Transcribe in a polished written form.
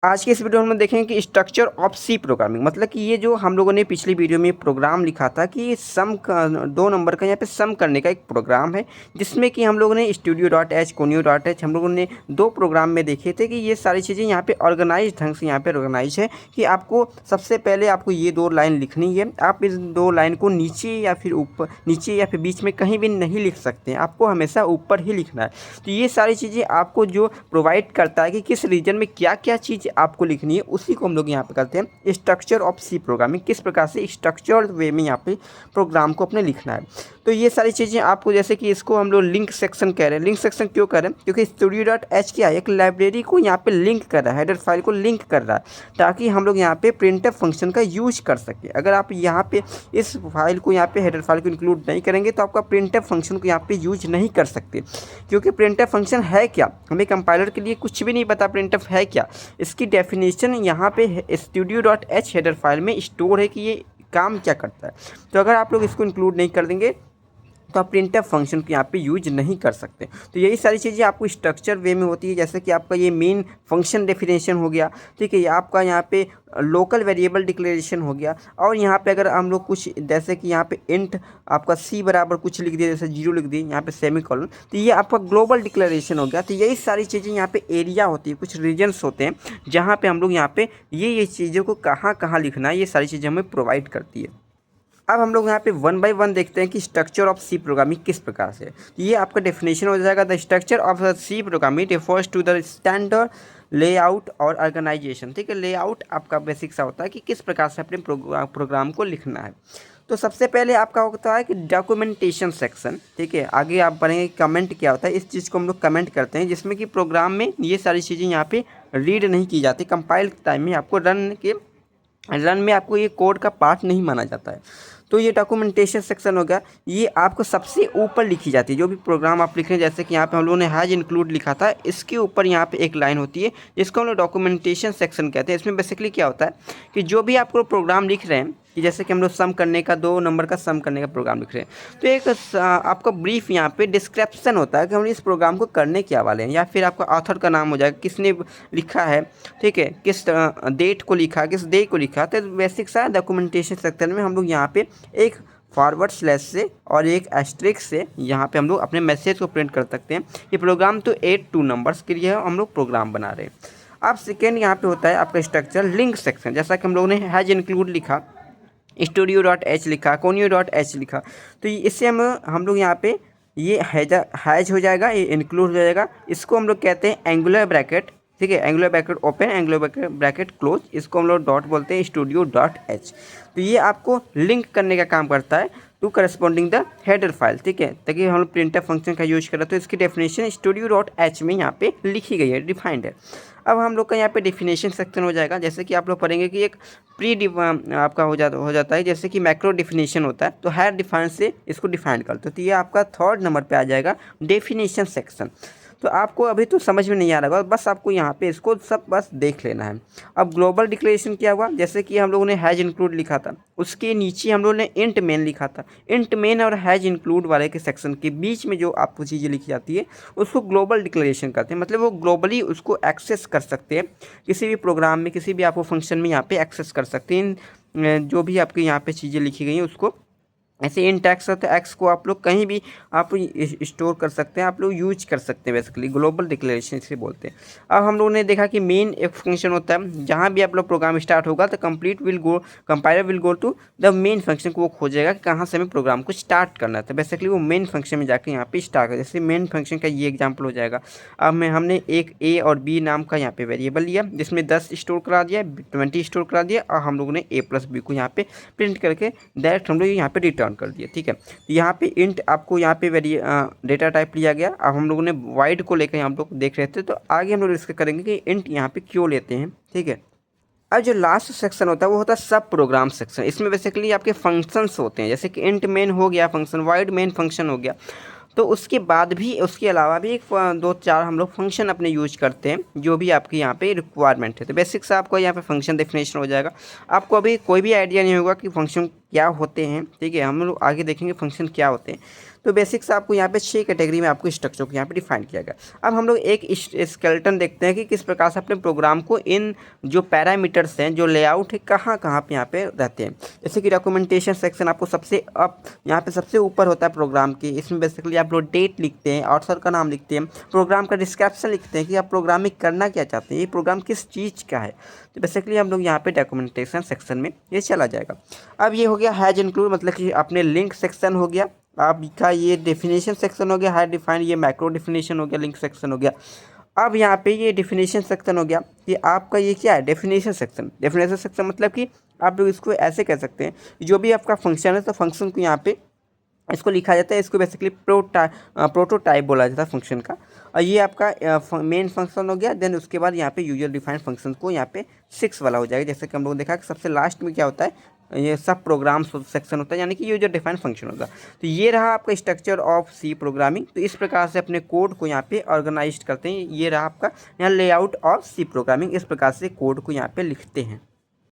आज के इस वीडियो में हम देखेंगे कि स्ट्रक्चर ऑफ सी प्रोग्रामिंग, मतलब कि ये जो हम लोगों ने पिछली वीडियो में प्रोग्राम लिखा था कि सम का 2 नंबर का यहाँ पे सम करने का एक प्रोग्राम है, जिसमें कि हम लोगों ने studio.h conio.h हम लोगों ने 2 प्रोग्राम में देखे थे कि ये सारी चीज़ें यहाँ पे ऑर्गेनाइज ढंग से यहाँ पे ऑर्गेनाइज है कि आपको सबसे पहले आपको ये 2 लाइन लिखनी है। आप इस 2 लाइन को नीचे या फिर ऊपर, नीचे या फिर बीच में कहीं भी नहीं लिख सकते हैं, आपको हमेशा ऊपर ही लिखना है। तो ये सारी चीज़ें आपको जो प्रोवाइड करता है कि किस रीजन में क्या क्या चीज़ आपको लिखनी है, उसी को हम लोग यहाँ पे करते हैं स्ट्रक्चर ऑफ सी प्रोग्रामिंग। किस प्रकार से स्ट्रक्चर्ड वे में यहाँ पे प्रोग्राम को अपने लिखना है। तो ये सारी चीज़ें आपको, जैसे कि इसको हम लोग लिंक सेक्शन कह रहे हैं। लिंक सेक्शन क्यों कह रहे हैं? क्योंकि studio.h क्या है, एक लाइब्रेरी को यहाँ पे लिंक कर रहा है, हेडर फाइल को लिंक कर रहा है, ताकि हम लोग यहाँ पे प्रिंटफ फंक्शन का यूज कर सकें। अगर आप यहाँ पे इस फाइल को, यहाँ पे हेडर फाइल को इंक्लूड नहीं करेंगे तो आपका प्रिंटफ फंक्शन को यहाँ पे यूज नहीं कर सकते। क्योंकि प्रिंटफ फंक्शन है क्या, हमें कंपाइलर के लिए कुछ भी नहीं पता प्रिंटफ है क्या। इसकी डेफिनेशन यहाँ पे studio.h हेडर फाइल में स्टोर है कि ये काम क्या करता है। तो अगर आप लोग इसको इंक्लूड नहीं कर देंगे तो आप प्रिंटफ फंक्शन को यहाँ पे यूज नहीं कर सकते। तो यही सारी चीज़ें आपको स्ट्रक्चर वे में होती है, जैसे कि आपका ये मेन फंक्शन डेफिनेशन हो गया, ठीक है, ये आपका यहाँ पे लोकल वेरिएबल डिक्लेरेशन हो गया। और यहाँ पे अगर हम लोग कुछ, जैसे कि यहाँ पे इंट आपका सी बराबर कुछ लिख दिया, जैसे 0 लिख दिए, यहाँ पे सेमीकोलन, तो ये आपका ग्लोबल डिक्लेरेशन हो गया। तो यही सारी चीज़ें यहाँ पे एरिया होती है, कुछ रीजन्स होते हैं जहाँ पे हम लोग यहाँ पे ये चीज़ों को कहाँ कहाँ लिखना है, ये सारी चीज़ें हमें प्रोवाइड करती है। अब हम लोग यहाँ पे 1 बाय 1 देखते हैं कि स्ट्रक्चर ऑफ सी प्रोग्रामिंग किस प्रकार से। ये आपका डेफिनेशन हो जाएगा, the structure of C programming refers to the standard layout और ऑर्गेनाइजेशन। ठीक है, लेआउट आपका बेसिक सा होता है कि किस प्रकार से अपने प्रोग्राम को लिखना है। तो सबसे पहले आपका होता है कि डॉक्यूमेंटेशन सेक्शन। ठीक है, आगे आप पढ़ेंगे कमेंट क्या होता है, इस चीज़ को हम लोग कमेंट करते हैं, जिसमें कि प्रोग्राम में ये सारी चीज़ें यहाँ पे रीड नहीं की जाती। कंपाइल टाइम में आपको रन में आपको ये कोड का पार्ट नहीं माना जाता है। तो ये डॉक्यूमेंटेशन सेक्शन हो गया, ये आपको सबसे ऊपर लिखी जाती है। जो भी प्रोग्राम आप लिख रहे हैं, जैसे कि यहाँ पे हम लोगों ने हैज इंक्लूड लिखा था, इसके ऊपर यहाँ पे एक लाइन होती है जिसको हम लोग डॉक्यूमेंटेशन सेक्शन कहते हैं। इसमें बेसिकली क्या होता है कि जो भी आप प्रोग्राम लिख रहे हैं, कि जैसे कि हम लोग सम करने का 2 नंबर का सम करने का प्रोग्राम लिख रहे हैं, तो एक आपका ब्रीफ यहाँ पे डिस्क्रिप्शन होता है कि हम इस प्रोग्राम को करने क्या वाले हैं, या फिर आपका ऑथर का नाम हो जाएगा, किसने लिखा है, ठीक है, किस डेट को लिखा, किस डे को लिखा। तो बेसिक सा डॉक्यूमेंटेशन सेक्शन में हम लोग यहाँ पे एक फॉरवर्ड स्लैश से और एक एस्ट्रिक्स से यहाँ पे हम लोग अपने मैसेज को प्रिंट कर सकते हैं। ये प्रोग्राम तो 8 नंबर्स के लिए हम लोग प्रोग्राम बना रहे हैं। अब सेकेंड यहाँ पे होता है आपका स्ट्रक्चर लिंक सेक्शन। जैसा कि हम लोगों ने हैज इंक्लूड लिखा, studio.h लिखा, conio.h लिखा, तो इससे हम लोग यहाँ पे ये हैज हो जाएगा, ये इंक्लूड हो जाएगा। इसको हम लोग कहते हैं एंगुलर ब्रैकेट। ठीक है, angular bracket open, angular bracket close, इसको हम लोग डॉट बोलते हैं, studio.h। तो ये आपको लिंक करने का काम करता है to corresponding the header file. ठीक है, ताकि हम लोग प्रिंटफ फंक्शन का यूज करें। तो इसकी डेफिनेशन studio.h में यहाँ पे लिखी गई है, डिफाइंड है। अब हम लोग का यहाँ पे डेफिनेशन सेक्शन हो जाएगा, जैसे कि आप लोग पढ़ेंगे कि एक आपका हो जाता है, जैसे कि मैक्रो डिफिनेशन होता है, तो हर डिफाइन से इसको डिफाइन करते हो। तो ये आपका 3rd नंबर पे आ जाएगा डेफिनेशन सेक्शन। तो आपको अभी तो समझ में नहीं आ रहा होगा, बस आपको यहाँ पे इसको सब बस देख लेना है। अब ग्लोबल डिक्लेरेशन क्या हुआ, जैसे कि हम लोगों ने हैज इंक्लूड लिखा था, उसके नीचे हम लोगों ने इंट मेन लिखा था। इंट मेन और हैज इंक्लूड वाले के सेक्शन के बीच में जो आपको चीज़ें लिखी जाती है उसको ग्लोबल डिक्लेरेशन कहते हैं। मतलब वो ग्लोबली उसको एक्सेस कर सकते हैं, किसी भी प्रोग्राम में, किसी भी आपको फंक्शन में यहाँ पे एक्सेस कर सकते हैं। जो भी आपके यहाँ पे चीज़ें लिखी गई हैं उसको ऐसे इन टैक्स होता है, एक्स को आप लोग कहीं भी आप स्टोर कर सकते हैं, आप लोग यूज कर सकते हैं। बेसिकली ग्लोबल डिक्लेरेशन इसे बोलते हैं। अब हम लोगों ने देखा कि मेन एक फंक्शन होता है, जहाँ भी आप लोग प्रोग्राम स्टार्ट होगा तो compiler will go to the main function को वो खोजेगा कि कहाँ से हमें प्रोग्राम को स्टार्ट करना है। तो बेसिकली वो मेन फंक्शन में जाकर यहाँ पे स्टार्ट कर, जैसे मेन फंक्शन का ये एग्जाम्पल हो जाएगा। अब हमने एक ए और बी नाम का यहाँ पे वेरिएबल लिया, जिसमें 10 स्टोर करा दिया, 20 स्टोर करा दिया, और हम लोगों ने a+b को यहाँ पे प्रिंट करके डायरेक्ट हम लोग यहाँ पे रिटर्न कर दिया। ठीक है, यहाँ पे इंट आपको यहाँ पे डेटा टाइप लिया गया। अब हम लोगों ने वाइड को लेकर हम लोग देख रहे थे, तो आगे हम लोग डिस्कस करेंगे कि इंट यहाँ पे क्यों लेते हैं। ठीक है, अब जो लास्ट सेक्शन होता है वो होता है सब प्रोग्राम सेक्शन। इसमें बेसिकली आपके फंक्शंस होते हैं, जैसे कि इंट मेन हो गया फंक्शन, वाइड मेन फंक्शन हो गया। तो उसके बाद भी, उसके अलावा भी एक 2-4 हम लोग फंक्शन अपने यूज करते हैं, जो भी आपके यहाँ पे रिक्वायरमेंट है। तो बेसिक से आपको यहाँ पे फंक्शन डेफिनेशन हो जाएगा। आपको अभी कोई भी आइडिया नहीं होगा कि फंक्शन क्या होते हैं। ठीक है, हम लोग आगे देखेंगे फंक्शन क्या होते हैं। तो बेसिक्स आपको यहाँ पे 6 कैटेगरी में आपको स्ट्रक्चर को यहाँ पे डिफाइन किया गया। अब हम लोग एक स्केलेटन देखते हैं कि किस प्रकार से अपने प्रोग्राम को इन जो पैरामीटर्स हैं, जो लेआउट है, कहाँ कहाँ पे यहाँ पे रहते हैं। जैसे कि डॉक्यूमेंटेशन सेक्शन आपको सबसे यहाँ पे सबसे ऊपर होता है प्रोग्राम के। इसमें बेसिकली आप लोग डेट लिखते हैं, ऑथर का नाम लिखते हैं, प्रोग्राम का डिस्क्रिप्शन लिखते हैं कि आप प्रोग्राम में करना क्या चाहते हैं, ये प्रोग्राम किस चीज़ का है। तो बेसिकली हम लोग यहाँ पे डॉक्यूमेंटेशन सेक्शन में ये चला जाएगा। अब ये हो गया हैज इंक्लूड, मतलब कि अपने लिंक सेक्शन हो गया आपका, ये डेफिनेशन सेक्शन हो गया, हैज डिफाइन, ये मैक्रो डेफिनेशन हो गया, लिंक सेक्शन हो गया। अब यहाँ पे ये डेफिनेशन सेक्शन हो गया कि आपका ये क्या है, डेफिनेशन सेक्शन। डेफिनेशन सेक्शन मतलब कि आप लोग इसको ऐसे कह सकते हैं, जो भी आपका फंक्शन है तो फंक्शन को यहाँ पे इसको लिखा जाता है, इसको बेसिकली प्रोटोटाइप बोला जाता है फंक्शन का। और ये आपका मेन फंक्शन हो गया। देन उसके बाद यहाँ पे यूजर डिफाइंड फंक्शन को यहाँ पे 6 वाला हो जाएगा। जैसे कि हम लोग देखा कि सबसे लास्ट में क्या होता है, ये सब प्रोग्राम सेक्शन होता है, यानी कि यूजर डिफाइंड फंक्शन होगा। तो ये रहा आपका स्ट्रक्चर ऑफ सी प्रोग्रामिंग। तो इस प्रकार से अपने कोड को यहाँ पे ऑर्गेनाइज करते हैं। ये रहा आपका यहाँ लेआउट ऑफ सी प्रोग्रामिंग, इस प्रकार से कोड को यहाँ पे लिखते हैं।